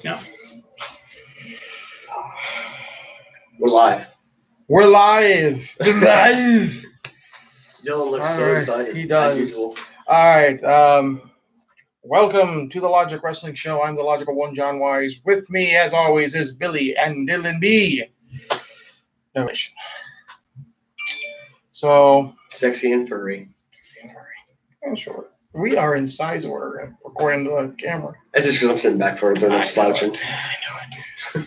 Yeah. We're live. We're live. Live. Dylan looks so excited. He does. As usual. All right. Welcome to the Logic Wrestling Show. I'm the Logical One, John Wise. With me, as always, is Billy and Dylan B. No relation. So. Sexy and furry. Yeah, sure. We are in size order according to the camera. That's just because I'm sitting back further and I'm slouching. I know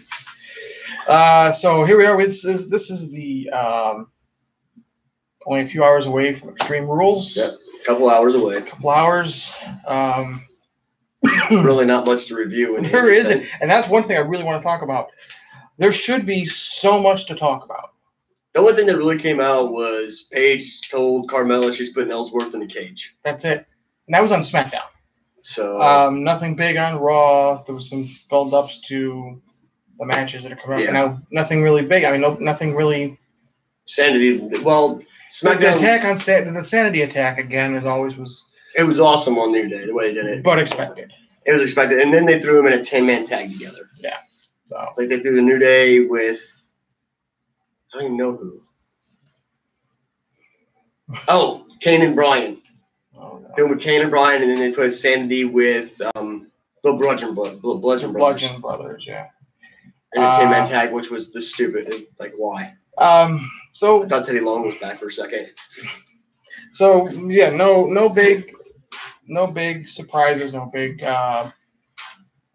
it. So here we are. This is the only a few hours away from Extreme Rules. Yep, a couple hours away. Really not much to review. There isn't, and that's one thing I really want to talk about. There should be so much to talk about. The only thing that really came out was Paige told Carmella she's putting Ellsworth in the cage. That's it. And that was on SmackDown. So nothing big on Raw. There was some build-ups to the matches that are coming up. Yeah. Now, nothing really big. I mean, nothing really. Sanity. Well, SmackDown. The attack on the Sanity attack again, as always, was. It was awesome on New Day the way they did it. But expected. It was expected, and then they threw him in a 10-man tag together. Yeah. So it's like they threw the New Day with. I don't even know who. Oh, Kane and Bryan. Oh, no. Then with Kane and Bryan, and then they put Sanity with the Bludgeon Brothers. Yeah. And a 10-man tag, which was the stupid. Like, why? So I thought Teddy Long was back for a second. So yeah, no big surprises, no big,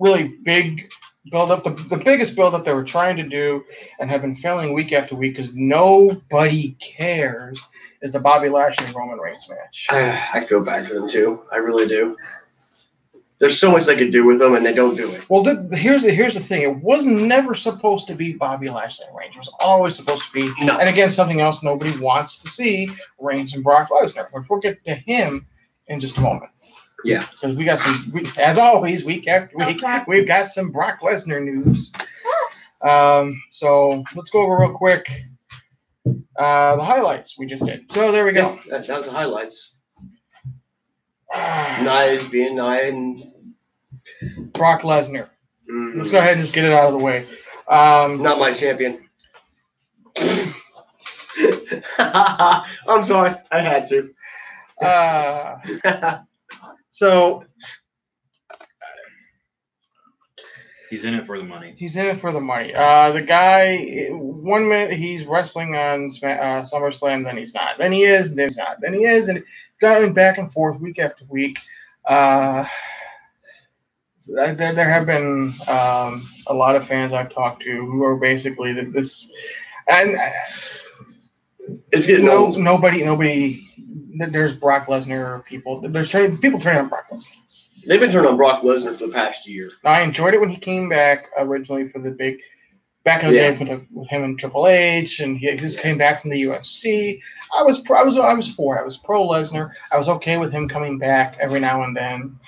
really big build up. The biggest build up they were trying to do and have been failing week after week because nobody cares is the Bobby Lashley and Roman Reigns match. I feel bad for them too. I really do. There's so much they could do with them, and they don't do it. Well, here's the thing. It was never supposed to be Bobby Lashley and Reigns. It was always supposed to be, no. And again, something else nobody wants to see, Reigns and Brock Lesnar. But we'll get to him in just a moment. Yeah. Because we got as always, week after week, we've got some Brock Lesnar news. So let's go over real quick the highlights we just did. So there we go. Yeah, that was the highlights. Nia being Nia and Brock Lesnar. Mm-hmm. Let's go ahead and just get it out of the way. Not my champion. I'm sorry. I had to. So he's in it for the money. He's in it for the money. The guy, 1 minute he's wrestling on SummerSlam, then he's not. Then he is, then he's not. Then he is, and going back and forth week after week. There have been a lot of fans I've talked to who are basically this, and it's getting old. Nobody. There's Brock Lesnar people. There's people turning on Brock Lesnar. They've been turning on Brock Lesnar for the past year. I enjoyed it when he came back originally for the big. Back in the day with him and Triple H, and he just came back from the UFC. I was for it. I was pro Lesnar. I was okay with him coming back every now and then,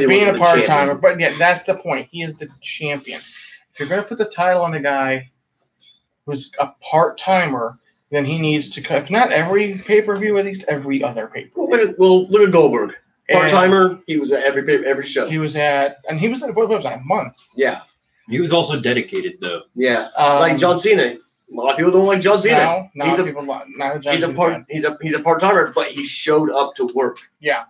being a part timer. But yeah, that's the point. He is the champion. If you're gonna put the title on the guy who's a part timer, then he needs to, if not every pay-per-view, at least every other pay-per-view. Well, look at Goldberg. Part timer. He was at every show. He was at what was that, a month? Yeah. He was also dedicated, though. Yeah, like John Cena. A lot of people don't like John Cena. He's a part timer, but he showed up to work. Yeah,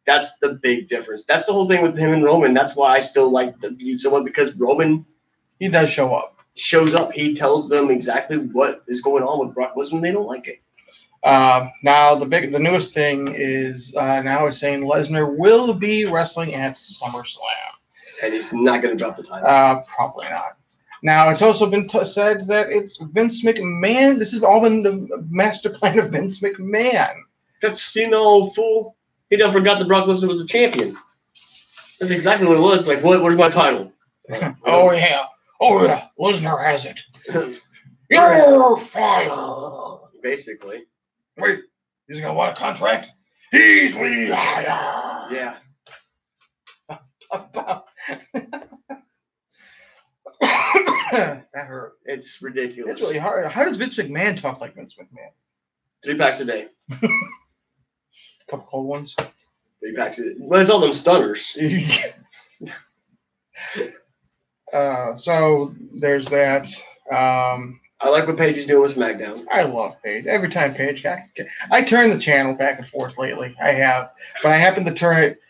that's the big difference. That's the whole thing with him and Roman. That's why I still like the feud so much, because Roman, he does show up. Shows up. He tells them exactly what is going on with Brock Lesnar. They don't like it. Now the newest thing is now it's saying Lesnar will be wrestling at SummerSlam. And he's not going to drop the title. Probably not. Now, it's also been said that it's Vince McMahon. This has all been the master plan of Vince McMahon. That's, fool. He done forgot that Brock Lesnar was a champion. That's exactly what it was. Like, where's my title? Oh, yeah. Lesnar has it. You're fired. Basically. Wait, he's going to want a contract? He's hired. Yeah. That hurt. It's ridiculous. It's really hard. How does Vince McMahon talk like Vince McMahon? 3 packs a day. Couple cold ones. 3 packs a day. Well, it's all them stunners. So there's that. I like what Paige is doing with SmackDown. I love Paige. Every time Paige, I turn the channel back and forth lately. I have, but I happened to turn it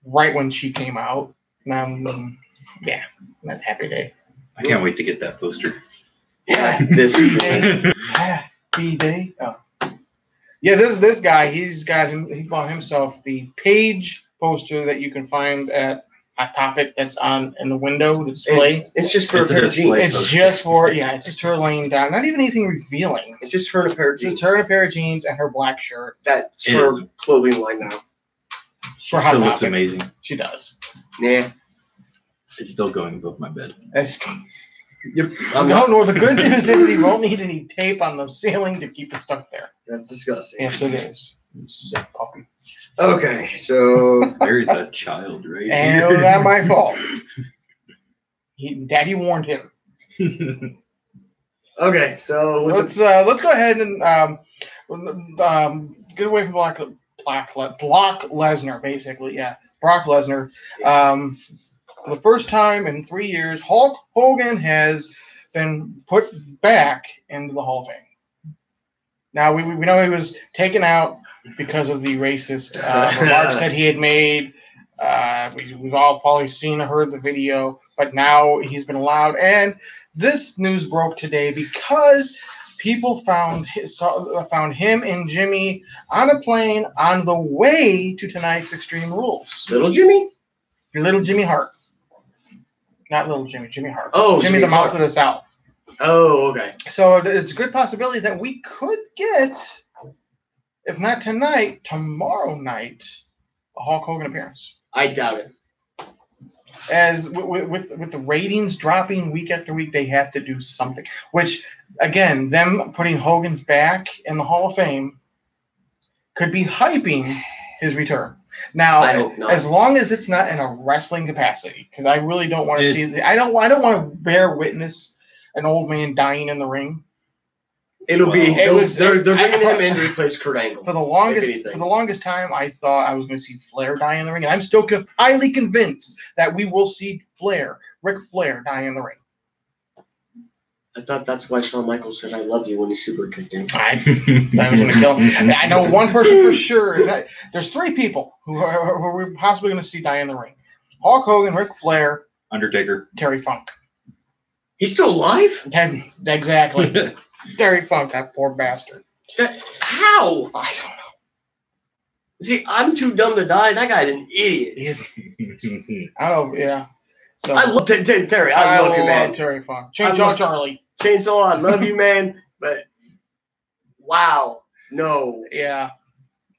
right when she came out. Yeah, that's a happy day. I can't wait to get that poster. Yeah, this day. Happy day. Oh. Yeah, this guy, he bought himself the Paige poster that you can find at Hot Topic that's in the window display. It's just for a pair of jeans. It's just her laying down. Not even anything revealing. It's just her in a pair of jeans. Just her in a pair of jeans and her black shirt. That's her clothing line now. She still looks amazing. She does. Yeah. It's still going above my bed. No, the good news is he won't need any tape on the ceiling to keep it stuck there. That's disgusting. Yes, it is. You sick puppy. Okay, so there's a child right and here. it was not my fault. Daddy warned him. Okay, so let's go ahead and get away from Brock Lesnar, basically. Yeah, Brock Lesnar. For the first time in 3 years, Hulk Hogan has been put back into the Hall of Fame. Now, we know he was taken out because of the racist remarks that he had made. We've all probably seen or heard the video, but now he's been allowed. And this news broke today because people found him and Jimmy on a plane on the way to tonight's Extreme Rules. Little Jimmy? Little Jimmy Hart. Not Little Jimmy, Jimmy Hart. Oh, Jimmy the Mouth of the South. Oh, okay. So it's a good possibility that we could get, if not tonight, tomorrow night, a Hulk Hogan appearance. I doubt it. As with the ratings dropping week after week, they have to do something. Which, again, them putting Hogan back in the Hall of Fame could be hyping his return. Now, as long as it's not in a wrestling capacity, because I really don't want to see. I don't want to bear witness an old man dying in the ring. They're bringing him in to replace Kurt Angle. For the longest time, I thought I was going to see Flair die in the ring, and I'm still highly convinced that we will see Ric Flair, die in the ring. I thought that's why Shawn Michaels said "I love you" when he super kicked him. I was going to kill him. I know one person for sure. There's 3 people who we're possibly going to see die in the ring: Hulk Hogan, Ric Flair, Undertaker, Terry Funk. He's still alive? Exactly. Terry Funk, that poor bastard. How? I don't know. See, I'm too dumb to die. That guy's an idiot. He is. I don't. Yeah. So I love Terry. I love you, man. Terry Funk. Chainsaw Charlie. Chainsaw, I love you, man. But wow, no. Yeah.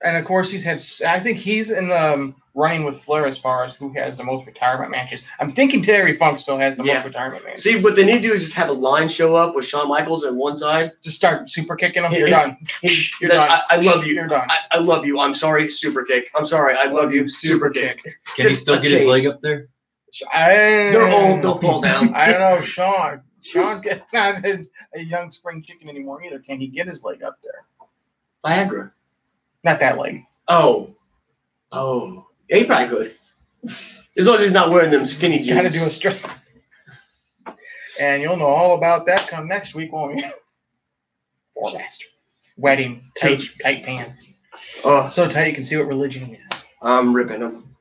And of course, I think he's in the running with Flair as far as who has the most retirement matches. I'm thinking Terry Funk still has the most retirement matches. See, what they need to do is just have a line show up with Shawn Michaels at one side. Just start super kicking him. You're done. You're done. I love you. You're done. I love you. I'm sorry, super kick. I'm sorry. I love you, super kick. Can he still get his leg up there? They're old. They'll fall down. I don't know, Sean. Sean's not a young spring chicken anymore either. Can he get his leg up there? Viagra. Not that leg. Oh. Yeah, he probably could. As long as he's not wearing them skinny jeans. Gotta do a straight. And you'll know all about that come next week, won't you? Poor bastard. Wedding. Tight pants. So tight you can see what religion is. I'm ripping them.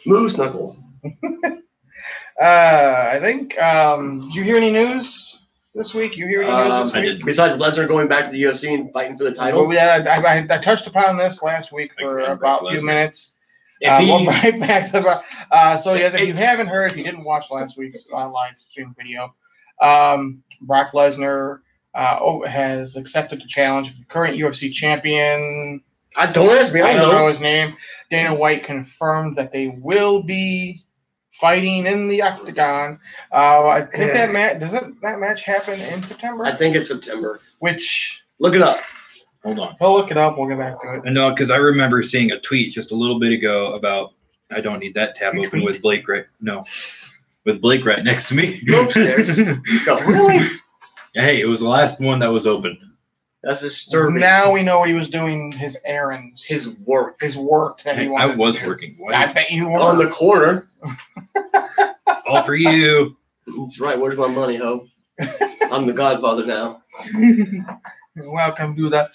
Moose knuckle. I think. Did you hear any news this week? You hear any news this week? Besides Lesnar going back to the UFC and fighting for the title? Well, yeah, I touched upon this last week for about a few minutes. We'll right back to the. So yes, if you haven't heard, if you didn't watch last week's live stream video, Brock Lesnar has accepted the challenge of the current UFC champion. Don't ask me. I don't know his name. Dana White confirmed that they will be fighting in the octagon. I think that match happen in September? I think it's September. Which look it up. Hold on. I'll look it up. We'll get back to it. No, because I remember seeing a tweet just a little bit ago about I don't need that tab open with Blake right. No, with Blake right next to me. Go upstairs. Go. Really? Hey, it was the last one that was open. That's disturbing. Now we know what he was doing. His errands. His work that he wanted. I was working. What? I bet you were. On the corner. All for you. That's right. Where's my money, Ho? I'm the godfather now. Welcome to the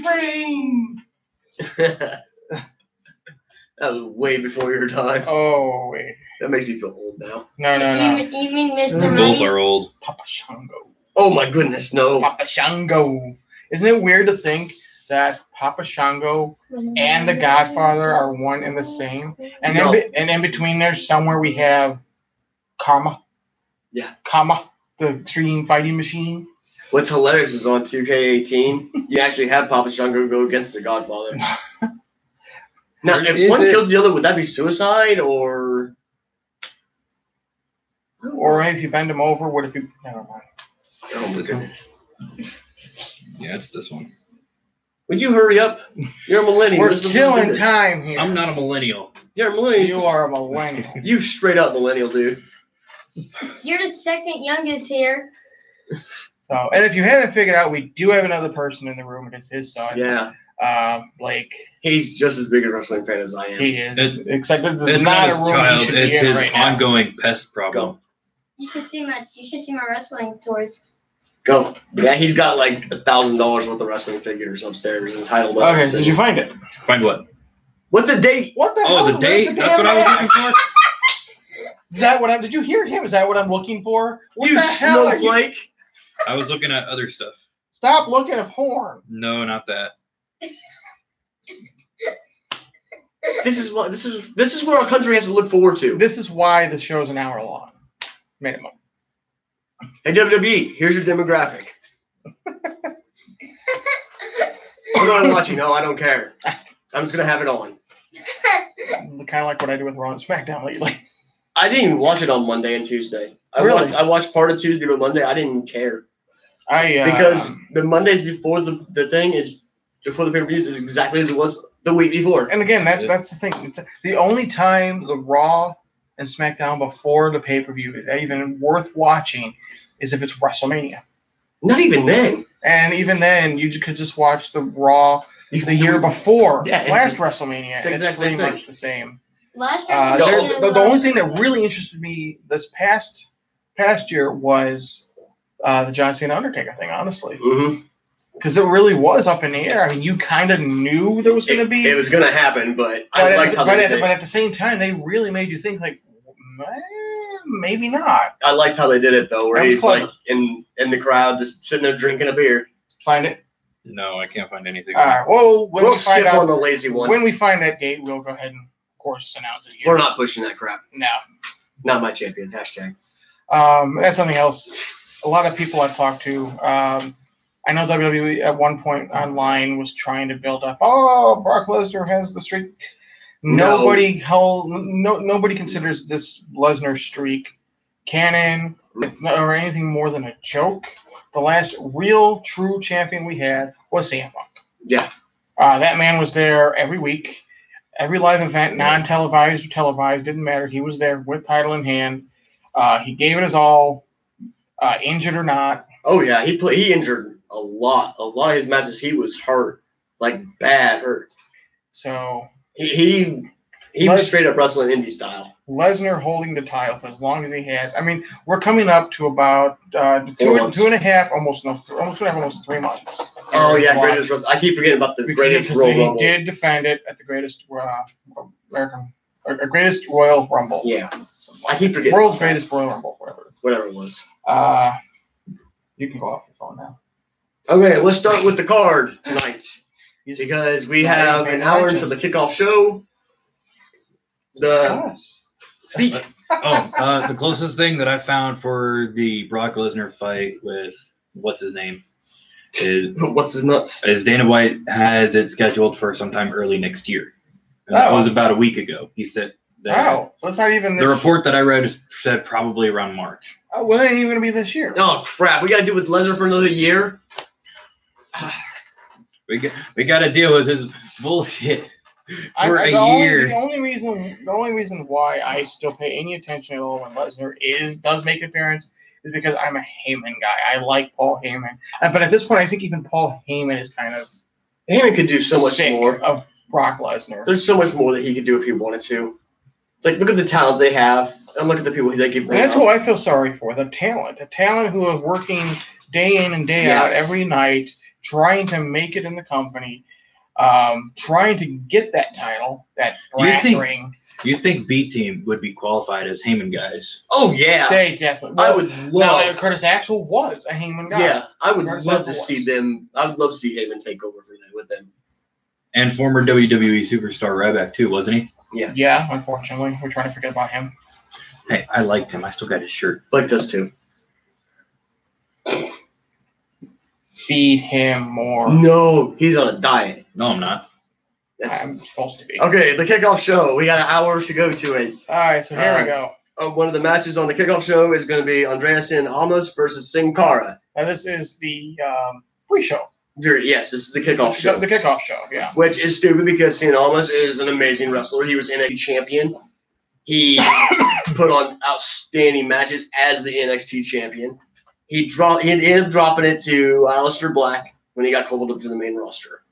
train. That was way before your time. Oh, wait. That makes me feel old now. No. You mean Mr. Money? Bulls are old. Papa Shango. Oh my goodness, no. Papa Shango. Isn't it weird to think that Papa Shango and the Godfather are one and the same? And in between there, somewhere we have Karma. Yeah. Karma, the extreme fighting machine. What's hilarious is on 2K18, you actually have Papa Shango go against the Godfather. Now, if one kills the other, would that be suicide or? Or if you bend him over, would it be? Never mind. Oh my goodness. Yeah, it's this one. Would you hurry up? You're a millennial. We're killing time here. I'm not a millennial. You're a millennial. You are a millennial. You straight up millennial, dude. You're the second youngest here. So, and if you haven't figured out, we do have another person in the room, and it's his son. Yeah. Blake. He's just as big a wrestling fan as I am. He is. Except this is not a room child. he should It's be in his right now. ongoing pest problem. You should see my wrestling toys. Go. Yeah, he's got like $1,000 worth of wrestling figures upstairs entitled. Okay, did you find it? Find what? What's the date? What the hell? Oh, the date? That's what I was looking for? Is that what did you hear him? Is that what I'm looking for? What You the hell are you? snowflake. I was looking at other stuff. Stop looking at porn. No, not that. This is what our country has to look forward to. This is why the show's an hour long. Minimum. Hey, WWE, here's your demographic. We're going to watch you. No, I don't care. I'm just going to have it on. Kind of like what I do with Raw and SmackDown lately. I didn't even watch it on Monday and Tuesday. Really? I watched part of Tuesday, but Monday I didn't care. Because the Mondays before the thing is before the pay-per-views is exactly as it was the week before. And again, that's the thing. It's the only time the Raw and SmackDown before the pay-per-view is even worth watching is if it's WrestleMania. Not even then. And even then, you could just watch the Raw the year before last WrestleMania. And it's pretty much the same. Last WrestleMania. The only thing that really interested me this past year was the John Cena Undertaker thing, honestly. Mm-hmm. Because it really was up in the air. I mean, you kind of knew there was going to be. It was going to happen, but I liked how they did it. But at the same time, they really made you think, like, maybe not. I liked how they did it, though, where he's like in the crowd just sitting there drinking a beer. Find it? No, I can't find anything. All right. Well, we'll skip on the lazy one. When we find that date, we'll go ahead and, of course, announce it here. We're not pushing that crap. No. Not my champion. Hashtag. That's something else. A lot of people I've talked to, I know WWE at one point online was trying to build up, Brock Lesnar has the streak. Nobody considers this Lesnar streak canon or anything more than a joke. The last real, true champion we had was CM Punk. Yeah. That man was there every week. Every live event, non-televised or televised, didn't matter. He was there with title in hand. He gave it his all, injured or not. Oh, yeah. He injured a lot. A lot of his matches, he was hurt. Like, bad hurt. So he was straight up wrestling indie style. Lesnar holding the title for as long as he has. I mean, we're coming up to about 2.5, almost 3 months. Oh yeah, greatest. I keep forgetting about the greatest Royal Rumble. He did defend it at the greatest greatest Royal Rumble. Yeah, I keep forgetting. World's greatest Royal Rumble, whatever it was. You can go off your phone now. Okay, let's start with the card tonight because we have an hour into the kickoff show. Speak. The closest thing that I found for the Brock Lesnar fight with what's his name is what's his nuts is Dana White has it scheduled for sometime early next year. That was about a week ago. He said that. That's not even the report that I read said probably around March. Well, it ain't even gonna be this year. Oh crap! We gotta do with Lesnar for another year. we gotta deal with his bullshit. For a year. The only reason why I still pay any attention at all when Lesnar does make an appearance is because I'm a Heyman guy. I like Paul Heyman. But at this point, I think even Paul Heyman is kind of Heyman could do so much more of Brock Lesnar. There's so much more that he could do if he wanted to. Like, look at the talent they have, and look at the people they keep bringing. That's who I feel sorry for. The talent who is working day in and day out every night, trying to make it in the company, trying to get that title, that brass ring. You think B Team would be qualified as Heyman guys? Oh yeah, they definitely. Well, I would love. Now, Curtis Axel was a Heyman guy. Yeah, I would love to see them. I would love to see Heyman take over for them with them. And former WWE superstar Ryback too, wasn't he? Yeah. Yeah, unfortunately, we're trying to forget about him. Hey, I liked him. I still got his shirt. Blake does too. Feed him more. No, he's on a diet. No, I'm not. I'm supposed to be. Okay, the kickoff show. We got an hour to go to it. All right, so here we go. One of the matches on the kickoff show is going to be Andreas and Almas versus Sin Cara. Now, this is the pre-show. Yes, this is the kickoff show. The kickoff show, yeah. Which is stupid because Sin Almas is an amazing wrestler. He was NXT champion. He put on outstanding matches as the NXT champion. He ended up dropping it to Aleister Black when he got called up to the main roster,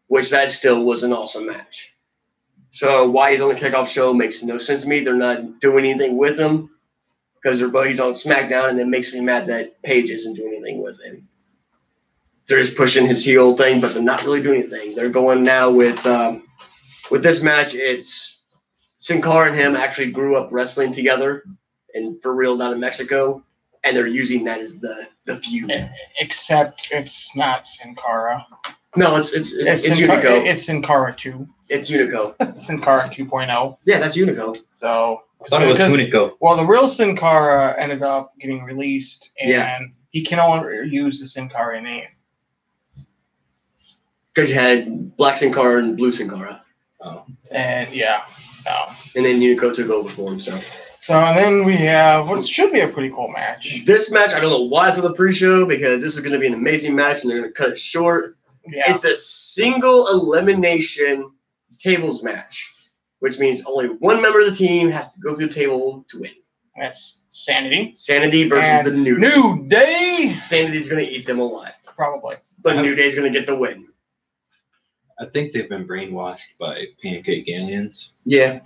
which that still was an awesome match. So why he's on the kickoff show makes no sense to me. They're not doing anything with him because he's on SmackDown, and it makes me mad that Paige isn't doing anything with him. They're just pushing his heel thing, but they're not really doing anything. They're going now with this match. It's Sin Cara and him actually grew up wrestling together, and for real down in Mexico, and they're using that as the feud. Except it's not Sin Cara. No, it's Unico. It's Sin Cara 2. It's Unico. Sin Cara 2.0. Yeah, that's Unico. So I thought it was Unico. Well, the real Sin Cara ended up getting released, and he can only use the Sin Cara name. Because you had Black Sin Cara and Blue Sin Cara. Oh. And and then Unico took over for him. So then we have what should be a pretty cool match. This match, I don't know why it's on the pre-show because this is going to be an amazing match, and they're going to cut it short. Yeah. It's a single elimination tables match, which means only one member of the team has to go through the table to win. That's Sanity. Sanity versus the New Day. Sanity's going to eat them alive. Probably. But New Day's going to get the win. I think they've been brainwashed by pancake aliens. Yeah.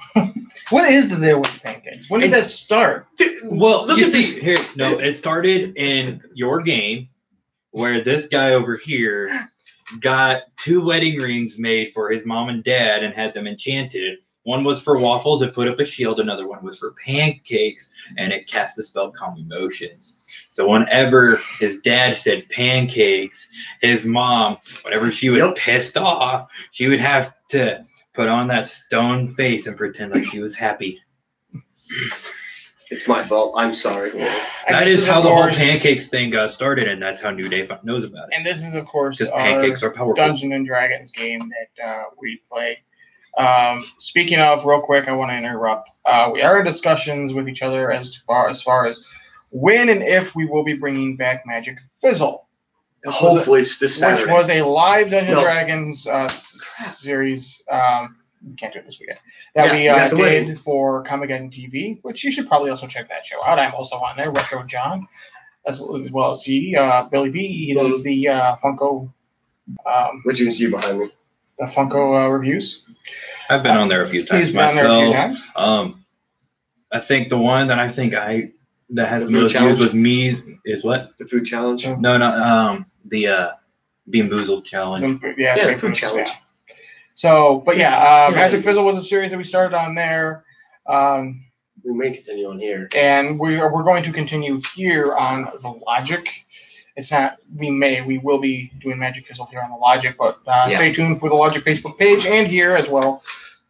What is the deal with pancakes? When did that start? Well, you see, here, no, it started in your game where this guy over here got 2 wedding rings made for his mom and dad and had them enchanted. One was for waffles, it put up a shield. Another one was for pancakes, and it cast the spell Calm Emotions. So whenever his dad said pancakes, his mom, whenever she was pissed off, she would have to put on that stone face and pretend like she was happy. It's my fault. I'm sorry. That is how the whole pancakes thing got started, and that's how New Day knows about it. And this is, of course, our pancakes are powerful. Dungeons and Dragons game that we play. Speaking of, real quick, I want to interrupt. We are in discussions with each other as far as when and if we will be bringing back Magic Fizzle. Hopefully it's this Saturday. Which was a live Dungeons and Dragons series. We can't do it this weekend. That we did for Comic-Con TV, which you should probably also check that show out. I'm also on there, Retro John, as well as Billy B. He does the Funko. Which you can see behind me. The Funko reviews. I've been on there a few times myself. I think the one that that has the most views with me is what? The food challenge? No, the Bean Boozled challenge. The food challenge. Yeah. So, but Magic Fizzle was a series that we started on there. We may continue on here. And we're going to continue here on the Logic. It's not, we will be doing Magic Fizzle here on the Logic, but stay tuned for the Logic Facebook page and here as well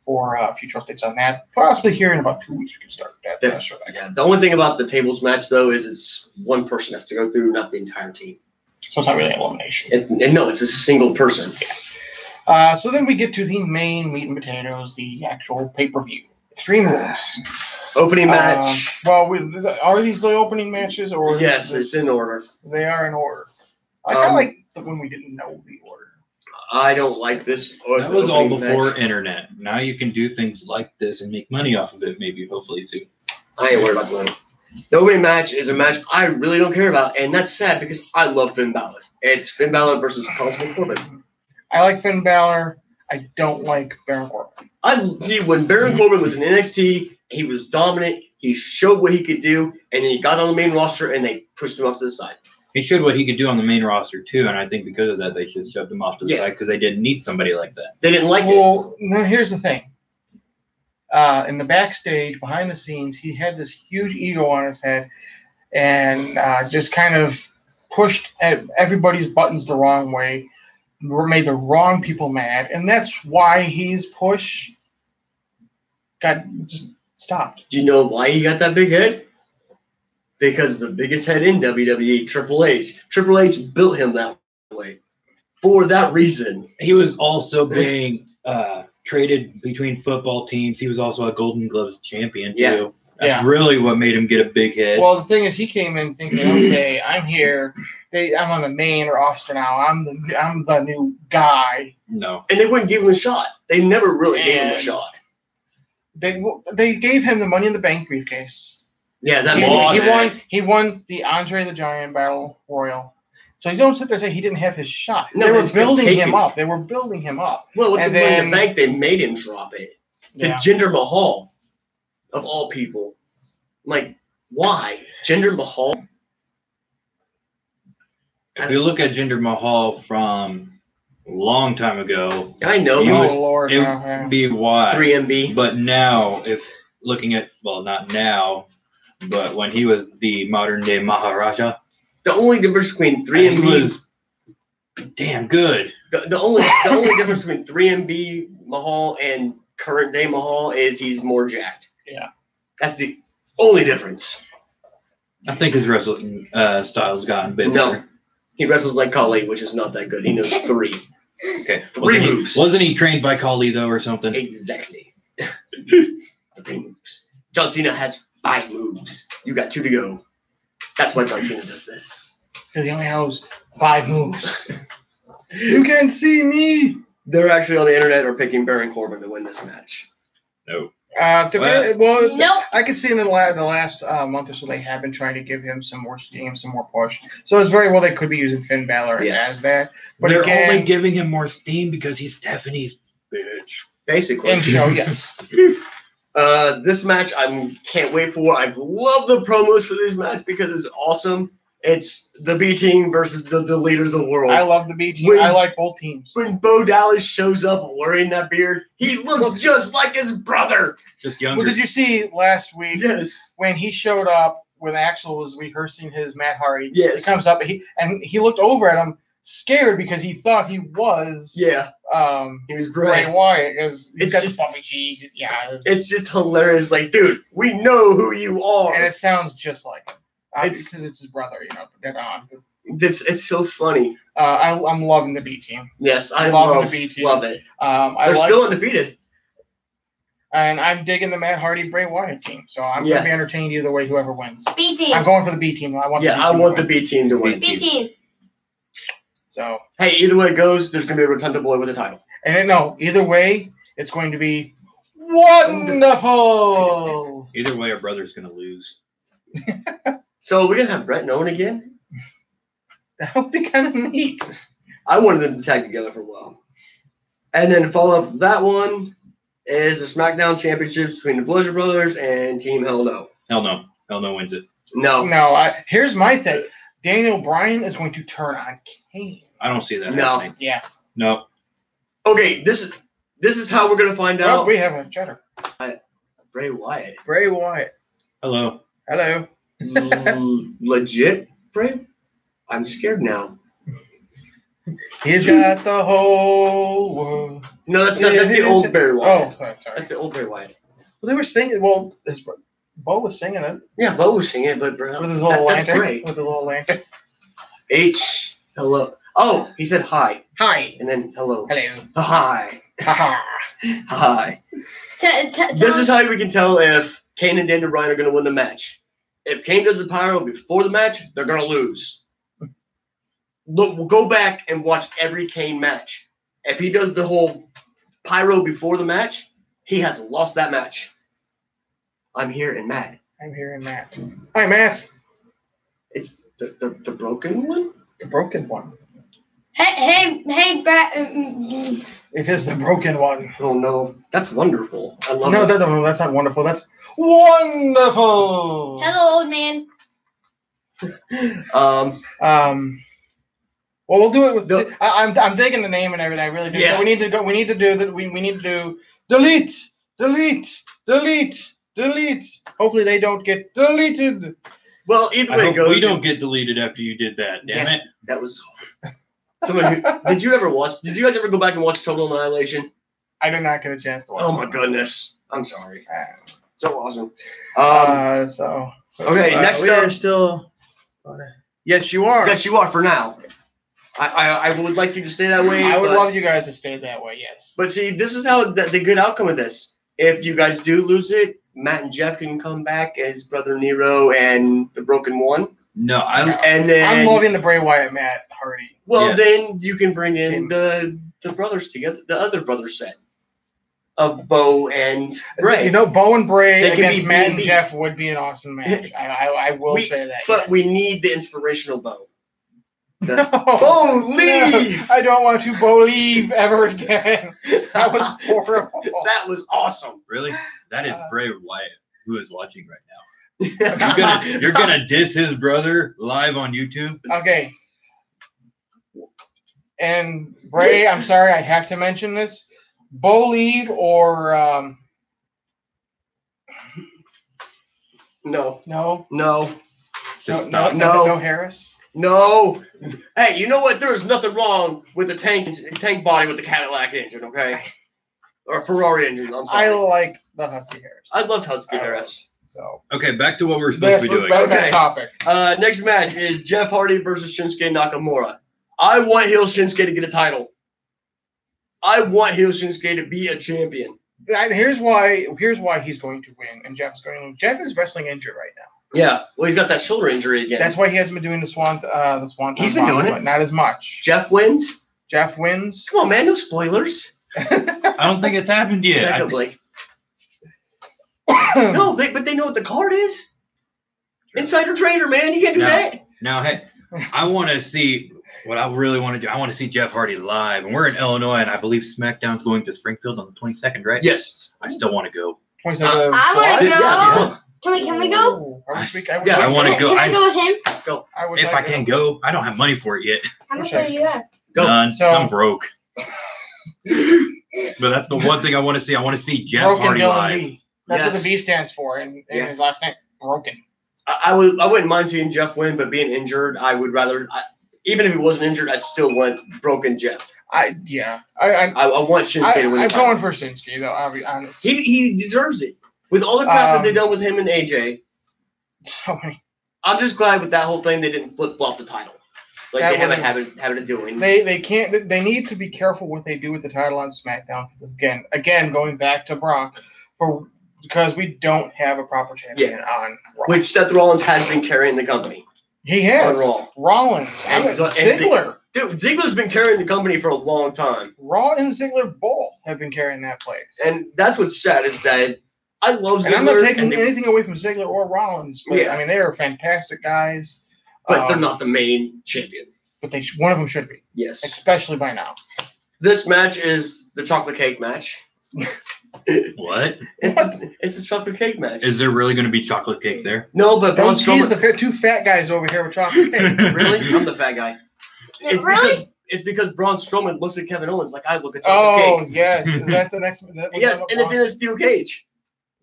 for future updates on that. Possibly here in about 2 weeks we can start that show back. Yeah, the only thing about the tables match, though, is it's one person has to go through, not the entire team. So it's not really an elimination. No, it's a single person. Yeah. So then we get to the main meat and potatoes, the actual pay-per-view. Extreme Rules. Opening match. Are these the opening matches? Or yes, it's in order. They are in order. I kind of like when we didn't know the order. I don't like this. That was all before internet. Now you can do things like this and make money off of it, maybe, hopefully, too. I ain't worried about the money. The opening match is a match I really don't care about, and that's sad because I love Finn Balor. It's Finn Balor versus Constantine Corbin. I like Finn Balor. I don't like Baron Corbin. I see when Baron Corbin was in NXT, he was dominant. He showed what he could do, and then he got on the main roster, and they pushed him off to the side. He showed what he could do on the main roster too, and I think because of that, they should have shoved him off to the side because they didn't need somebody like that. They didn't like it. Well, no, here's the thing. In the backstage, behind the scenes, he had this huge ego on his head and just kind of pushed everybody's buttons the wrong way, made the wrong people mad, and that's why his push got just stopped. Do you know why he got that big head? Because the biggest head in WWE, Triple H. Triple H built him that way for that reason. He was also being traded between football teams. He was also a Golden Gloves champion too. Yeah. That's really what made him get a big head. Well, the thing is, he came in thinking, okay, I'm here. I'm on the main roster now. I'm the new guy. No. And they wouldn't give him a shot. They never really gave him a shot. They gave him the Money in the Bank briefcase. Yeah, that he won the Andre the Giant Battle Royal. So you don't sit there and say he didn't have his shot. No, they were building him up. They were building him up. Well, with the Money in the Bank, they made him drop it. To Jinder Mahal, of all people. Like, why? Jinder Mahal? If you look at Jinder Mahal from a long time ago, I know. it Lord, would be why. 3MB. But now, if looking at, well, not now, but when he was the modern day Maharaja, the only difference between 3MB he was damn good. The only difference between 3MB Mahal and current day Mahal is he's more jacked. Yeah. That's the only difference. I think his wrestling style's gotten a bit No. better. He wrestles like Khali, which is not that good. He knows 3. Okay. Three moves. Wasn't he trained by Khali though or something? Exactly. 3 moves. John Cena has 5 moves. You got 2 to go. That's why John Cena does this. Because he only knows 5 moves. You can't see me. They're actually on the internet are picking Baron Corbin to win this match. No. Nope. I could see in the last month or so they have been trying to give him some more steam, some more push. So it's very well they could be using Finn Balor as that. But they're again, only giving him more steam because he's Stephanie's bitch. Basically. in show, yes. This match I can't wait for. I love the promos for this match because it's awesome. It's the B team versus the leaders of the world. I love the B team. I like both teams. When Bo Dallas shows up wearing that beard, he looks just like his brother. Just younger. Well, did you see last week Yes. when he showed up when Axel was rehearsing his Matt Hardy? Yes. He comes up and he looked over at him scared because he thought he was He was Bray Bray. Wyatt because he's It's got just- the puffy cheeks. Yeah. It's just hilarious. Like, dude, we know who you are. And it sounds just like him. It's- Because it's his brother, dead on. It's so funny. I'm loving the B team. Yes, I Loving love the B team. love it. I They're like, still undefeated. and I'm digging the Matt Hardy Bray Wyatt team. So I'm going to be entertained either way, whoever wins. B team. I'm going for the B team. I want Yeah, I want the B team to win. B team. So, Hey, either way it goes, there's gonna be a Rotunda boy with a title. and either way, it's going to be wonderful. Either way, our brother's gonna lose. So we're gonna have Brett and Owen again. That would be kind of neat. I wanted them to tag together for a while. And then follow up that one is the SmackDown Championships between the Bludgeon Brothers and Team Hell No. Hell no. Hell no wins it. No. No, here's my thing. Daniel Bryan is going to turn on Kane. I don't see that No. happening. Yeah. No. Okay, this is how we're gonna find Well, out. we have a cheddar. Bray Wyatt. Bray Wyatt. Hello. Hello. Legit Bray? I'm scared now. He's got the whole world. No, that's not. That's the old Bray Oh, Wyatt. sorry. That's the old Bray Wyatt. Well, they were singing. Well, Bo was singing it Yeah, Bo was singing it, but Bray, with his little that's lantern. great. With his little lantern. H. Hello. Oh, he said hi, Hi. and then hello. Hello. Hi. Haha. Hi. This is how we can tell if Kane and Daniel Bryan are going to win the match. If Kane does the pyro before the match, they're going to lose. Look, we'll go back and watch every Kane match. If he does the whole pyro before the match, he has lost that match. I'm here and mad. I'm hearing Matt. Hi, Matt. It's the broken one? The broken one. Hey, It is the broken one. Oh, no. That's wonderful. I love it. No, that's not wonderful. That's wonderful. Hello, old man. Well, we'll do it with. I'm digging the name and everything. I really do. Yeah. So we need to go. We need to do that. We need to do delete. Hopefully they don't get deleted. Well, either way it goes. We don't get deleted after you did that. Damn it. That was. Somebody. Did you guys ever go back and watch Total Annihilation? I did not get a chance to watch. Oh my goodness! I'm sorry. So awesome. Okay, next we up. are still. Yes, you are. Yes, you are for now. I would like you to stay that way. I would love you guys to stay that way. Yes. But see, this is how the good outcome of this. If you guys do lose it, Matt and Jeff can come back as Brother Nero and the Broken One. No, and then I'm loving the Bray Wyatt Matt Hardy. Well, then you can bring in the brothers together, the other brother set of Bo and Bray. You know, Bo and Bray against Matt and B&B. Jeff would be an awesome match. I will say that. But we need the inspirational Bo. No, Bo, leave! No, I don't want to leave ever again. That was horrible. That was awesome. Really? That is Bray Wyatt, who is watching right now. You're gonna diss his brother live on YouTube? Okay. And Bray, I'm sorry, I have to mention this. Bo leave or No. No Harris. No. Hey, you know what? There is nothing wrong with the tank body with the Cadillac engine, okay? Or Ferrari engine, I'm sorry. I like the Husky Harris. I loved Husky Harris. So okay, back to what we're supposed to be doing. Okay. Topic. Next match is Jeff Hardy versus Shinsuke Nakamura. I want heel Shinsuke to get a title. I want heel Shinsuke to be a champion. And here's why he's going to win, and Jeff's going to win. Jeff is wrestling injured right now. Yeah, well, he's got that shoulder injury again. That's why he hasn't been doing the swan. He's been doing it, but not as much. Jeff wins. Jeff wins. Come on, man, no spoilers. I don't think it's happened yet. No, but they know what the card is. Insider trader, man, you can't do that. Now, hey, I want to see what I really want to do. I want to see Jeff Hardy live, and we're in Illinois, and I believe SmackDown's going to Springfield on the 22nd, right? Yes. I still want to go. 22nd. I want to go. Yeah. Can we go? I want to go. Can I go with him? Go. If I can go, I don't have money for it yet. How much money do you have? Go. None. So- I'm broke. But that's the one thing I want to see. I want to see Jeff Broken Hardy Dylan live. B. That's what the B stands for in his last name. Broken. I wouldn't mind seeing Jeff win, but being injured, I would rather. Even if he wasn't injured, I'd still want Broken Jeff. I want Shinsuke to win. I'm going for Shinsuke though. I'll be honest. He deserves it with all the crap that they've done with him and AJ. So many. I'm just glad with that whole thing they didn't flip flop the title like they have a habit of doing. They can't. They need to be careful what they do with the title on SmackDown. Again, going back to Brock, because we don't have a proper champion on Raw. Which Seth Rollins has been carrying the company. He has. On Raw. Rollins. And Ziggler. Dude, Ziggler's been carrying the company for a long time. Raw and Ziggler both have been carrying that place. And that's what's sad is that I love Ziggler. And I'm not taking anything away from Ziggler or Rollins. But, I mean, they are fantastic guys. But they're not the main champion. But one of them should be. Yes. Especially by now. This match is the chocolate cake match. What? It's the chocolate cake match. Is there really going to be chocolate cake there? No, but Braun Strowman. The two fat guys over here with chocolate cake. Really? I'm the fat guy. It's because Braun Strowman looks at Kevin Owens like I look at chocolate cake. Oh, yes. Is that the next? Yes, and it's in a steel cage.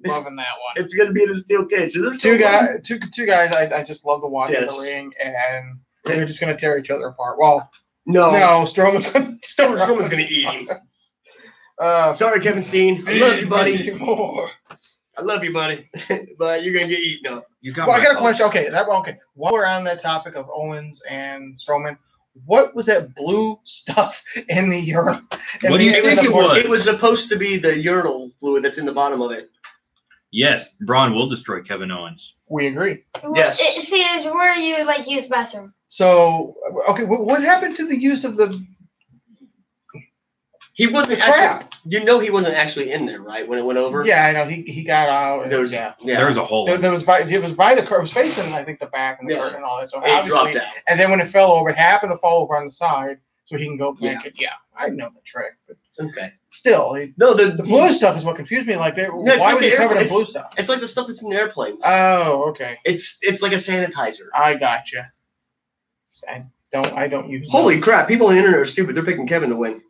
Loving that one. It's going to be in a steel cage. So two guys I just love to watch in the ring, and they're just going to tear each other apart. Well, no, Strowman's going to eat him. Sorry, Kevin Steen. I love you, buddy. I love you, buddy. But you're going to get eaten up. I got a question. Okay. While we're on that topic of Owens and Strowman, what was that blue stuff in the urinal? What do you think it was? It was supposed to be the urinal fluid that's in the bottom of it. Yes, Braun will destroy Kevin Owens. We agree. Yes. See, it's where you use the bathroom. So, okay, what happened to the use of the He wasn't Crap. actually. He wasn't actually in there, right? When it went over. Yeah, I know. He got out. And, There was. yeah. Yeah. There was a hole. It was by the curtain. It was facing, I think, the back and the curtain and all that. So It obviously, dropped out. and then when it fell over, it happened to fall over on the side, so he can go Yeah. blanket. Yeah, I know the trick, but Okay. still, No, the blue stuff is what confused me. Like, why like was the he covered in airplanes. blue stuff? It's like the stuff that's in airplanes. Oh, okay. It's like a sanitizer. I gotcha. I don't use. Holy those. crap! People on the internet are stupid. They're picking Kevin to win.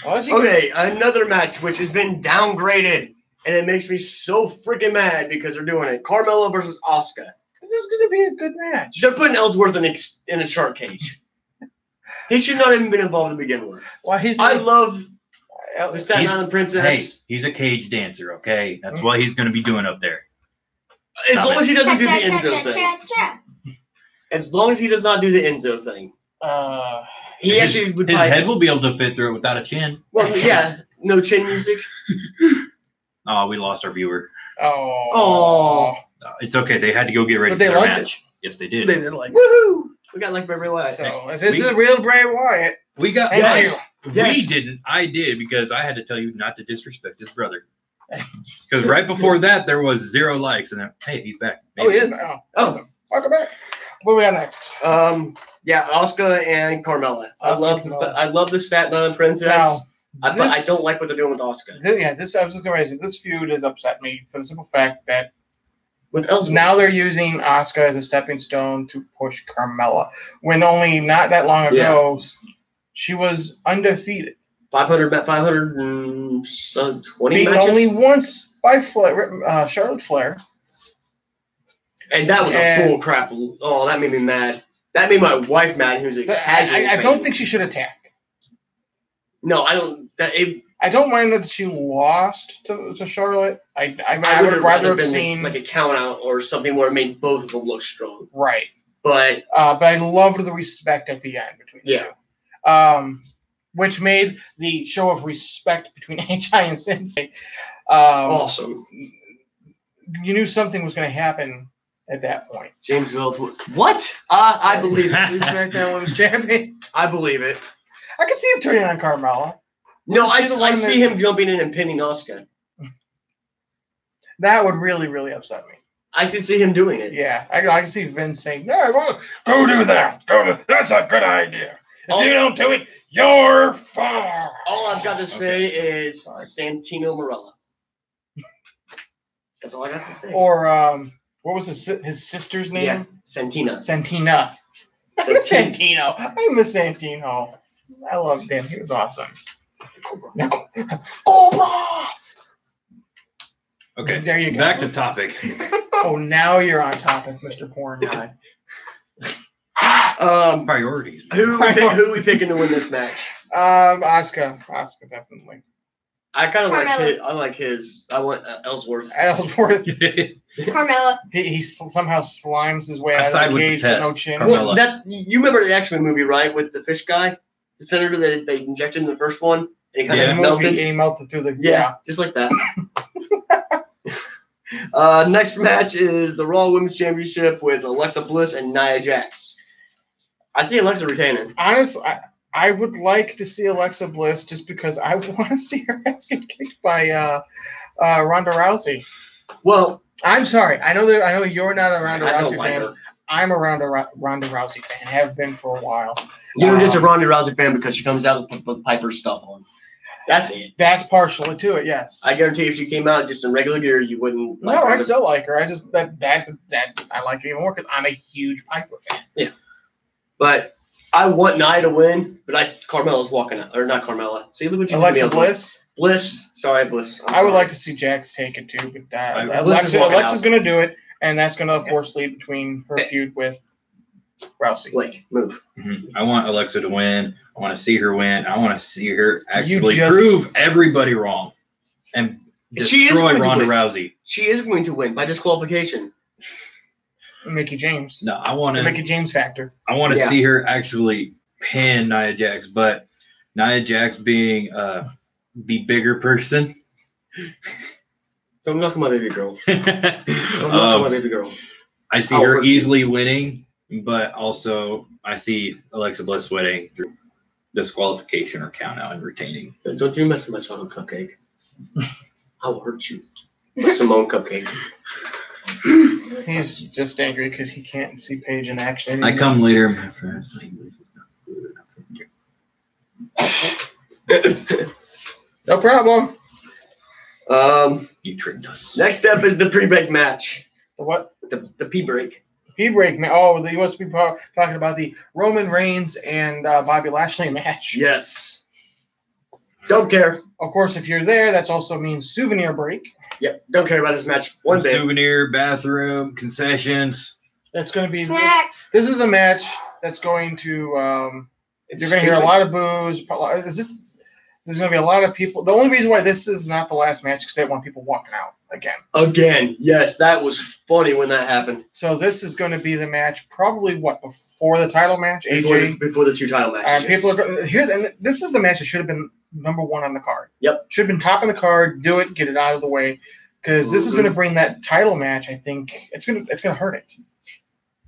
Unless you Okay, another match which has been downgraded, and it makes me so freaking mad because they're doing it. Carmella versus Asuka. this is going to be a good match. They're putting Ellsworth in a shark cage. He should not even been involved to begin with. Why he's I love the Staten He's- Island Princess. Hey, he's a cage dancer, okay? That's what he's going to be doing up there. As Stop long as he doesn't do the Cha, cha, Enzo cha, thing. cha, cha. As long as he does not do the Enzo thing. He His- actually would His probably. head will be able to fit through it without a chin. Well, yeah, no chin music. Oh, we lost our viewer. Oh. It's okay. They had to go get ready But for they their liked match. Yes, they did. They did like. Woohoo! We got like Bray Wyatt. So if it's a real Bray Wyatt, We got thank Yes. you. Yes. We didn't. I did because I had to tell you not to disrespect his brother. Because right before that, there was 0 likes, and then, hey, he's back. Oh, he is now. Oh. Awesome. Welcome back. What we got next? Yeah, Asuka and Carmella. I love the Staten Island Princess. Now, But I don't like what they're doing with Asuka. I was just going to say, this feud has upset me for the simple fact that With Ellsworth. now they're using Asuka as a stepping stone to push Carmella. When only not that long ago, she was undefeated. 520 Beaten matches. only once by Charlotte Flair. And that was a bull crap. Oh, that made me mad. That made my wife mad, who's a casual I fan. don't think she should attack. No, I don't. I don't mind that she lost to Charlotte. I would have rather have been seen like a count out or something where it made both of them look strong. right. But But I loved the respect at the end between the two. Which made the show of respect between HI and Sensei. awesome. You knew something was going to happen at that point. James Ellsworth. What? I believe it. New SmackDown Women's Champion. I believe it. I can see him turning on Carmella. No, I She's the one see that- him jumping in and pinning Asuka. That would really, really upset me. I can see him doing it. Yeah, I can see Vince saying, "No, go do that. That's a good idea. If you don't do it, you're fired." All I've got to say is Sorry. Santino Marella. That's all I got to say. Or what was his sister's name? Yeah, Santina. Santina. Santino. I miss Santino. I loved him. He was awesome. Cobra. Okay, There you go. back to topic. Oh, now you're on topic, Mr. Porn Guy. Priorities. Who are we picking to win this match? Asuka definitely. I kind of like Carmella. his. I like his. I want Ellsworth. Ellsworth. Carmella. He somehow slimes his way I out of side the with the cage with no pest. chin. Carmella. Well, that's you remember the X-Men movie, right? With the fish guy, the senator that they injected in the first one, and he kind Yeah. of The movie, melted. he melted through the Yeah, just like that. Next match is the Raw Women's Championship with Alexa Bliss and Nia Jax. I see Alexa retaining. Honestly, I would like to see Alexa Bliss just because I want to see her ass get kicked by Ronda Rousey. Well, I'm sorry. I know you're not a Ronda I don't Rousey like fan. her. I'm a Ronda Rousey fan. Have been for a while. You're just a Ronda Rousey fan because she comes out with Piper's stuff on. That's it. That's partially to it. Yes. I guarantee if she came out just in regular gear, you wouldn't. No, I still like her. I just that I like it even more because I'm a huge Piper fan. But I want Nia to win, but Carmella's walking out, or not Carmella. See, look what you Alexa did to me. Bliss. Bliss. Sorry, Bliss. I would like to see Jax take it too, but Bliss is walking Alexa's out. going to do it, and that's going to force lead between her feud with Rousey. Blake, move. I want Alexa to win. I want to see her win. I want to see her actually just- prove everybody wrong and She is destroy going to Ronda win. Rousey. She is going to win by disqualification. Mickey James. No, I want The to. Mickey James factor. I want to Yeah. see her actually pin Nia Jax, but Nia Jax being the bigger person. Don't knock my baby girl. Don't knock my baby girl. I see I'll her hurt you. easily winning, but also I see Alexa Bliss winning through disqualification or count out and retaining. Don't you mess with my chocolate cupcake. I will hurt you. My Simone cupcake. He's just angry because he can't see Paige in action. I come later, my friend. No problem. You tricked us. Next up is the pre-break match. The what? The P-break. P-break match. Oh, you must be talking about the Roman Reigns and Bobby Lashley match. Yes. Don't care. Of course, if you're there, that also means souvenir break. Yep. Don't care about this match one bit. Souvenir, bathroom, concessions. That's going to be. Snacks. This is the match that's going to. You're going to hear a lot of boos. There's going to be a lot of people. The only reason why this is not the last match is because they want people walking out again. Again, yes, that was funny when that happened. So this is going to be the match, probably before the title match, AJ. Before the two title matches. People are going to hear. And this is the match that should have been number one on the card. Yep. Should have been top of the card. Do it. Get it out of the way, because this is going to bring that title match. I think it's going to hurt it.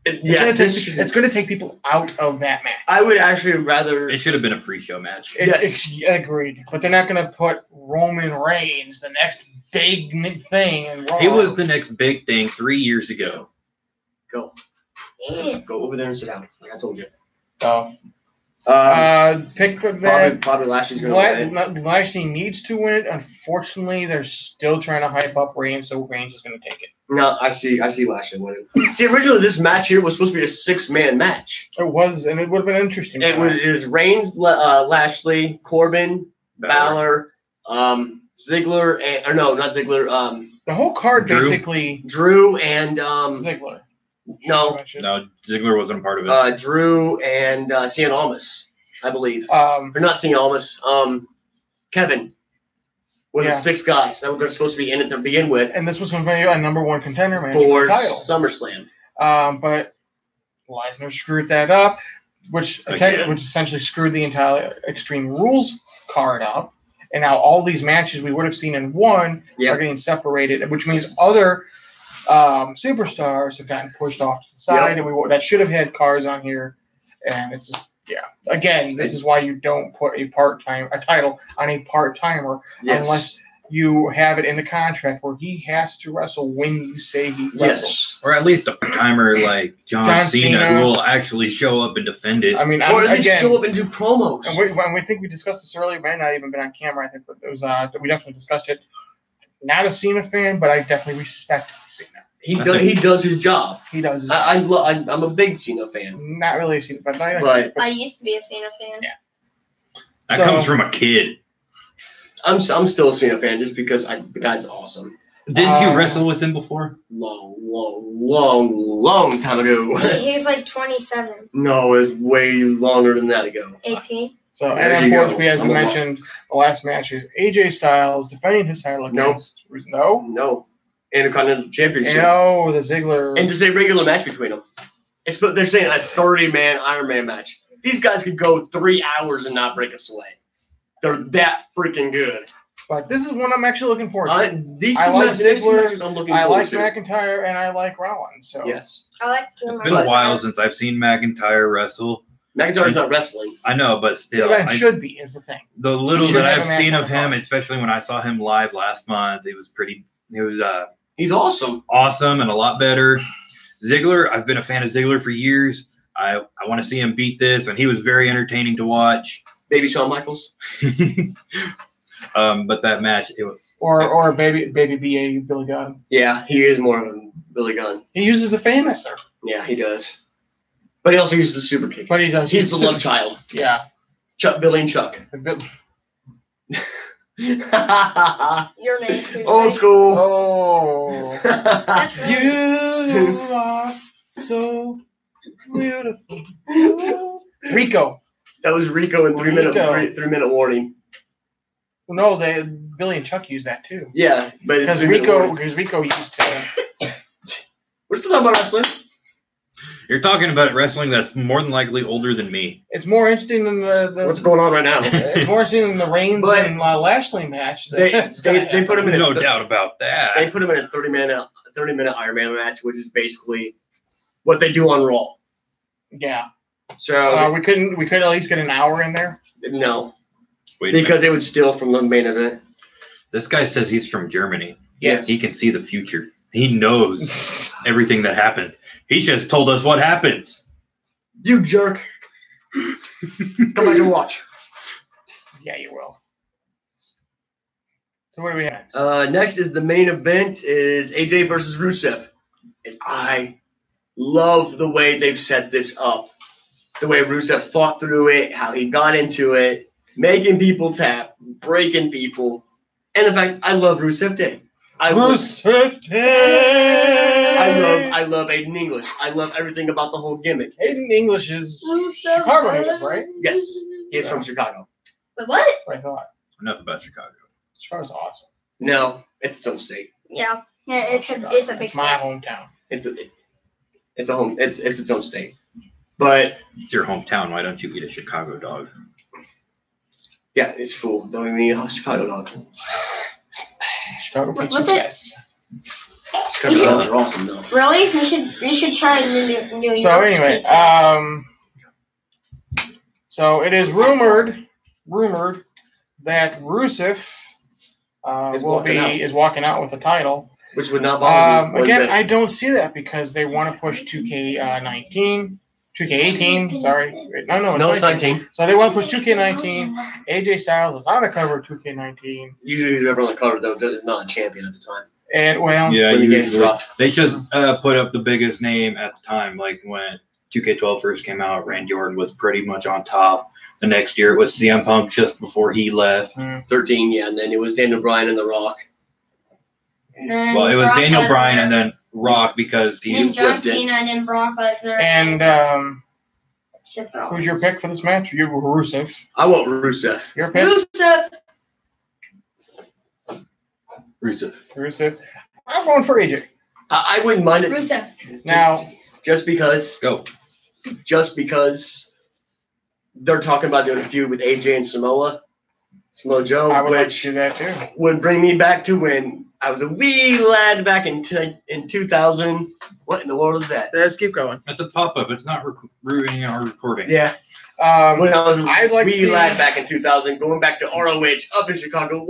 It's going to take people out of that match. I would actually rather. It should have been a pre-show match. Agreed. But they're not going to put Roman Reigns, the next big thing, in Raw. He was the next big thing 3 years ago. Go. Yeah. Go over there and sit down, like I told you. So, pick that. Probably Lashley's going to win. Lashley needs to win it. Unfortunately, they're still trying to hype up Reigns, so Reigns is going to take it. No, I see Lashley winning. See, originally this match here was supposed to be a 6-man match. It was, and it would have been interesting. It was Reigns, Lashley, Corbin, Balor, Ziggler, and not Ziggler. The whole card Drew. basically. Drew and Ziggler. No, Ziggler wasn't a part of it. Drew and Cien Almas, I believe. Or not Cien Almas. Kevin. With the 6 guys that were supposed to be in it to begin with. And this was going to be a number one contender match for title. SummerSlam. But Lesnar screwed that up, which essentially screwed the entire Extreme Rules card up. And now all these matches we would have seen in one are getting separated, which means other superstars have gotten pushed off to the side, and that should have had cards on here. And it's just, again, this is why you don't put a title on a part-timer unless you have it in the contract where he has to wrestle when you say he wrestles. Or at least a part-timer like John Cena who will actually show up and defend it. I mean, or at least show up and do promos. And we think we discussed this earlier. It might not even been on camera. I think it was we definitely discussed it. Not a Cena fan, but I definitely respect Cena. He does his job. He does his job. job. I'm a big Cena fan. Not really a Cena fan, but I used to be a Cena fan. Yeah. That comes from a kid. I'm still a Cena fan just because the guy's awesome. Didn't you wrestle with him before? Long time ago. He was like 27. No, it was way longer than that ago. 18. So, and of course, as we mentioned, the last match is AJ Styles defending his title against... No. Intercontinental Championship. No, the Ziggler. And just a regular match between them. They're saying a 30-man Iron Man match. These guys could go 3 hours and not break a sweat. They're that freaking good. But this is one I'm actually looking forward to. These two I like Ziggler, matches I'm looking I forward like to. McIntyre, and I like Rollins. So yes. I like It's been a while since I've seen McIntyre wrestle. McIntyre's not wrestling. I know, but still. That should be, is the thing. The little that I've seen of him, especially when I saw him live last month, He's awesome. Awesome and a lot better. Ziggler, I've been a fan of Ziggler for years. I want to see him beat this, and he was very entertaining to watch. Baby Shawn Michaels. But that match, or baby BA Billy Gunn. Yeah, he is more of a Billy Gunn. He uses the famous. Yeah, he does. But he also uses the super kick. But he does. He's the love child. Yeah. Billy and Chuck. Your name. Old school. Oh. You are so beautiful. Rico. That was Rico in 3 minute warning. No, Billy and Chuck use that too. Yeah, but it's because Rico used to. We're still talking about wrestling. You're talking about wrestling that's more than likely older than me. It's more interesting than the what's going on right now. It's more interesting than the Reigns and Lashley match. They put him in no doubt about that. They put him in a 30-minute Iron Man match, which is basically what they do on Raw. Yeah. So we could at least get an hour in there. no, Wait a minute. because it would steal from the main event. This guy says he's from Germany. Yes. He can see the future. He knows everything that happened. He just told us what happens. You jerk. Come back and watch. Yeah, you will. So what do we have? Next is the main event is AJ versus Rusev. And I love the way they've set this up. The way Rusev fought through it, how he got into it, making people tap, breaking people. And the fact I love Rusev Day. I love Aiden English. I love everything about the whole gimmick. Aiden English is Chicago native, right? Yes, he is from Chicago. But what? That's what I thought. Enough about Chicago. Chicago's awesome. No, it's its own state. Yeah. Yeah, it's a big It's my state. hometown. It's its own state. But It's your hometown. Why don't you eat a Chicago dog? yeah, it's full. Don't even eat a Chicago dog. Chicago pizza's What's the it? best. Chicago dogs are awesome though. Really? We should try New York. So anyway, pizzas. so it is rumored that Rusev Is walking out. is walking out with the title. Which would not bother me. one Again, bit. I don't see that because they want to push 2K18. Sorry, wait, no, it's 19. So they want to push 2K19. AJ Styles is on the cover of 2K19, Usually whoever on the cover though is not a champion at the time. and well, Yeah, When the game's usually. dropped. They should put up the biggest name at the time. Like when 2K12 first came out, Randy Orton was pretty much on top. The next year it was CM Punk just before he left. 13, yeah, and then it was Daniel Bryan and The Rock. Well, it was Brock Daniel Lesnar. Bryan and then Rock because Then he John flipped it. Cena, and then Brock Lesnar. and Seth Rollins. who's your pick for this match? You Rusev. I want Rusev. Your pick, Rusev. Rusev. I'm going for AJ. I wouldn't mind it. Rusev. Now, Just because go. they're talking about doing a feud with AJ and Samoa Joe, I would like to which do that too. would bring me back to when I was a wee lad back in 2000. What in the world is that? Let's keep going. It's a pop-up. It's not ruining our recording. Yeah, when I was a I'd like to wee see- lad back in 2000, going back to ROH up in Chicago,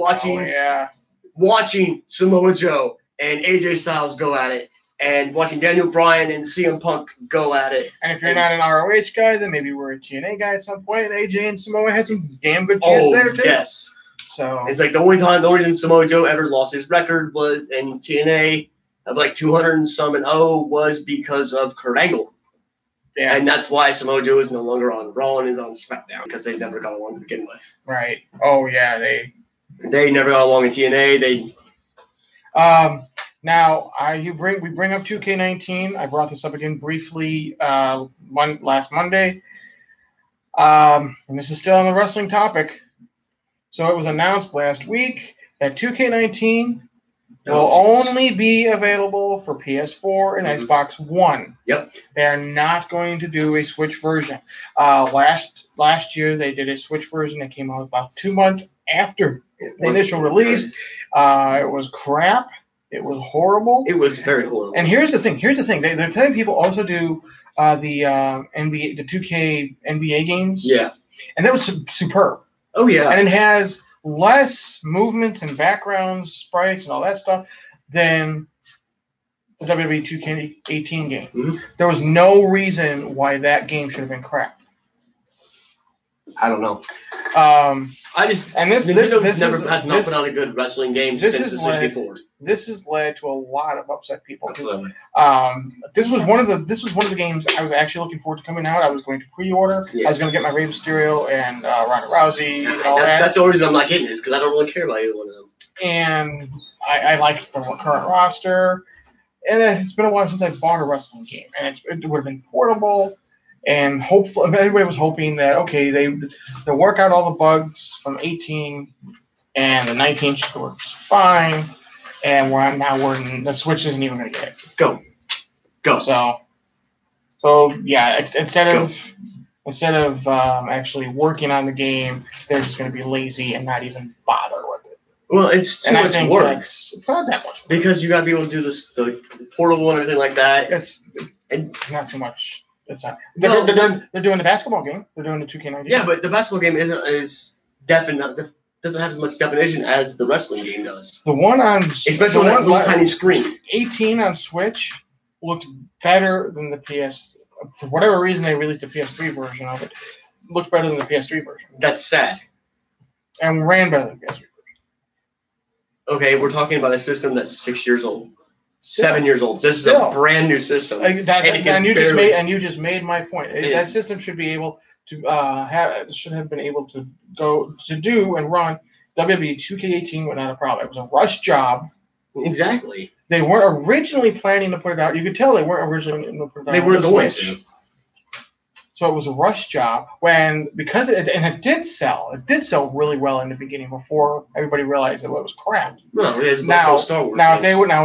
watching Samoa Joe and AJ Styles go at it, and watching Daniel Bryan and CM Punk go at it. And if you're not an ROH guy, then maybe we're a TNA guy at some point. And AJ and Samoa had some damn good feuds there too. Yes. So It's like the only reason Samoa Joe ever lost his record was in TNA of like 200 and some and was because of Kurt Angle. yeah, And that's why Samoa Joe is no longer on Raw and is on SmackDown, because they never got along to begin with. right. Oh yeah, They never got along in TNA. Now we bring up 2K19. I brought this up again briefly last Monday. And this is still on the wrestling topic. So it was announced last week that 2K19 will only be available for PS4 and Xbox One. Yep. They are not going to do a Switch version. Last year they did a Switch version that came out about 2 months after the initial release. It was crap. It was horrible. It was very horrible. And here's the thing. They're telling people also do the NBA, the 2K NBA games. Yeah. And that was superb. Oh, yeah. And it has less movements and backgrounds, sprites, and all that stuff than the WWE 2K18 game. Mhm. There was no reason why that game should have been crap. I don't know. I just And this Nintendo has not put out a good wrestling game this since is the 64. This has led to a lot of upset people. 'Cause, Absolutely. This was one of the games I was actually looking forward to coming out. I was going to pre-order. Yeah. I was going to get my Rey Mysterio and Ronda Rousey and all that. That's the only reason I'm not getting this, because I don't really care about either one of them. And I liked the current roster. And it's been a while since I bought a wrestling game, and it would have been portable. And hopefully, everybody was hoping that they'll work out all the bugs from 18, and the 19 should work just fine. And the Switch isn't even going to get it. Go. So yeah, instead of actually working on the game, they're just going to be lazy and not even bother with it. Well, it's too And I much think work. it's not that much. Because you got to be able to do the portable and everything like that. It's not too much. It's not. Well, They're doing the basketball game. They're doing the 2K19. Yeah, but the basketball game doesn't have as much definition as the wrestling game does. The one on Especially on that little tiny screen. 18 on Switch looked better than the PS. For whatever reason, they released the PS3 version of it. Looked better than the PS3 version. That's sad. And ran better than the PS3 version. Okay, we're talking about a system that's 6 years old. 7 years old. This is a brand new system. And you just made my point. That system should be able to have been able to go to do and run WWE 2K18 without a problem. It was a rush job. Exactly. They weren't originally planning to put it out. You could tell they weren't originally going to put it out. They weren't going to. So it was a rush job because it did sell. It did sell really well in the beginning before everybody realized that it was crap. No, it's now Star Wars. Now if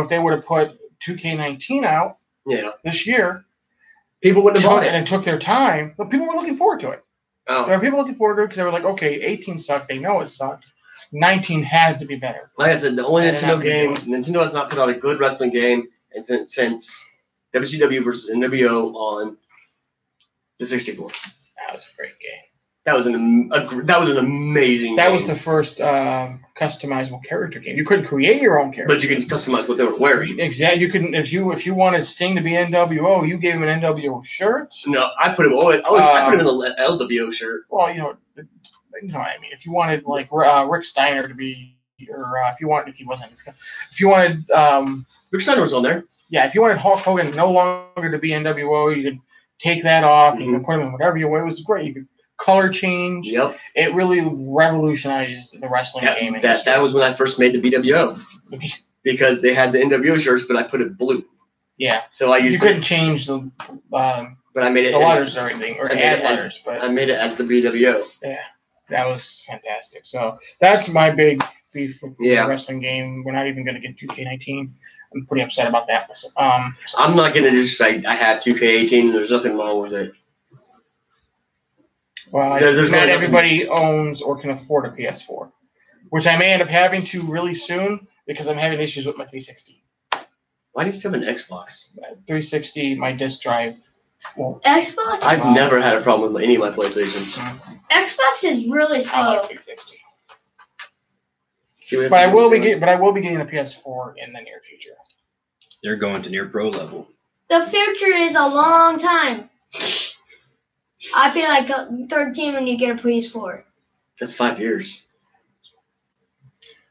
they would have put 2K19 out this year, people wouldn't have bought it. And it took their time, but people were looking forward to it. Oh. There were people looking forward to it because they were like, okay, 18 sucked. They know it sucked. 19 has to be better. Like I said, the only Nintendo game, Nintendo has not put out a good wrestling game since WCW versus NWO on the 64. That was a great game. That was an amazing game. That was the first customizable character game. You couldn't create your own character, but you could customize what they were wearing. Exactly. You couldn't if you wanted Sting to be NWO, you gave him an NWO shirt. No, I put him. I put him in the LWO shirt. Well, you know what I mean. If you wanted like Rick Steiner to be, or if you wanted Rick Steiner was on there. Yeah, if you wanted Hulk Hogan no longer to be NWO, you could take that off. Mm-hmm. You could put him in whatever you want. It was great. You could color change. Yep. It really revolutionized the wrestling game. That was when I first made the BWO because they had the NWO shirts, but I put it blue. Yeah. So you couldn't change the. But I made it the letters or anything, or add letters. But I made it as the BWO. Yeah, that was fantastic. So that's my big beef with the wrestling game. We're not even going to get 2K19. I'm pretty upset about that. I'm not going to just say I have 2K18. There's nothing wrong with it. Well, not everybody owns or can afford a PS4, which I may end up having to really soon because I'm having issues with my 360. Why do you still have an Xbox? 360, my disc drive. Well, Xbox? I've never had a problem with any of my PlayStations. Xbox is really slow. I like 360. But I will be getting a PS4 in the near future. They're going to near pro level. The future is a long time. I feel like 13 when you get a PS4. That's 5 years.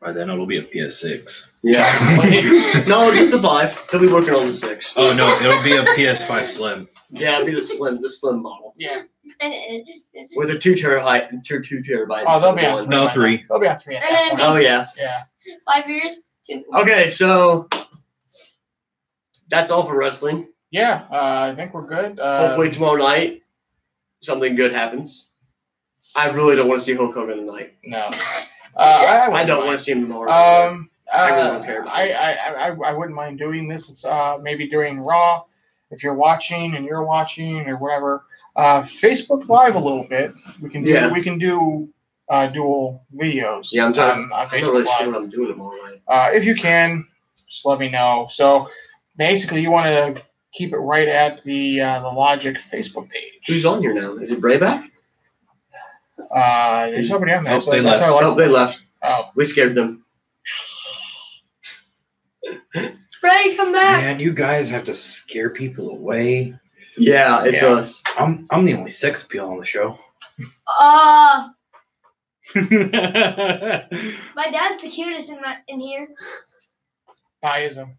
By then it'll be a PS6. Yeah. No, just the 5. They'll be working on the 6. Oh no, it'll be a PS5 Slim. Yeah, it'll be the slim model. Yeah. With a 2 terabytes. Oh, they'll be on 3. They'll be on 3. Oh yeah. Yeah. 5 years. Okay, so that's all for wrestling. Yeah, I think we're good. Hopefully tomorrow night something good happens. I really don't want to see Hulk Hogan tonight. No. I don't want to see him tomorrow. I really don't care about I wouldn't mind doing this. It's maybe during Raw, if you're watching and you're watching or whatever. Facebook Live a little bit. We can do dual videos. Yeah, I'm trying. On I'm not really sure what I'm doing tomorrow night. If you can, just let me know. So basically, you want to keep it right at the Logic Facebook page. Who's on here now? Is it Brayback? There's nobody on there. Nope, they left. They left. Oh. We scared them. Bray, come back. Man, you guys have to scare people away. Yeah, it's us. I'm the only sex appeal on the show. My dad's the cutest in here. Biasm.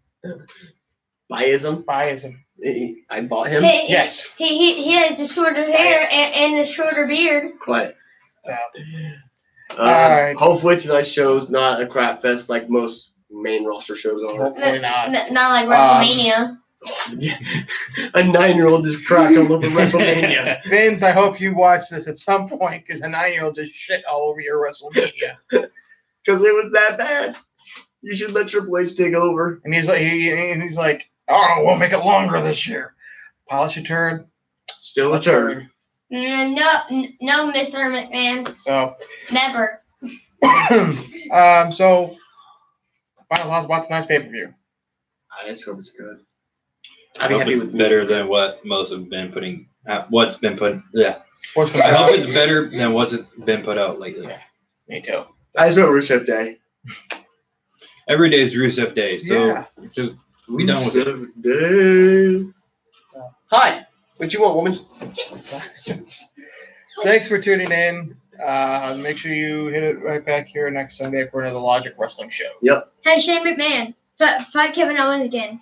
Biasm? Biasm. I bought him? Yes. He has the shorter hair and the shorter beard. Quiet. Alright. Hopefully tonight's show's not a crap fest like most main roster shows are. Hopefully not. Not like WrestleMania. A 9-year-old just cracked all over WrestleMania. Vince, I hope you watch this at some point because a 9-year-old just shit all over your WrestleMania. Because it was that bad. You should let Triple H take over. And he's like, oh, we'll make it longer this year. Polish a turd. Still a turd. No, Mr. McMahon. So never. So final thoughts about tonight's pay-per-view. I just hope it's good. I I'd be hope happy it's with better than what most have been putting. What's been put? Yeah. Sports I hope it's better than what's been put out lately. Yeah. Me too. I just wrote Rusev Day. Every day is Rusev Day, so Yeah. just be done with it. Rusev Day. Hi. What you want, woman? Thanks for tuning in. Make sure you hit it right back here next Sunday for another Logic Wrestling show. Hey, Shane McMahon, fight Kevin Owens again.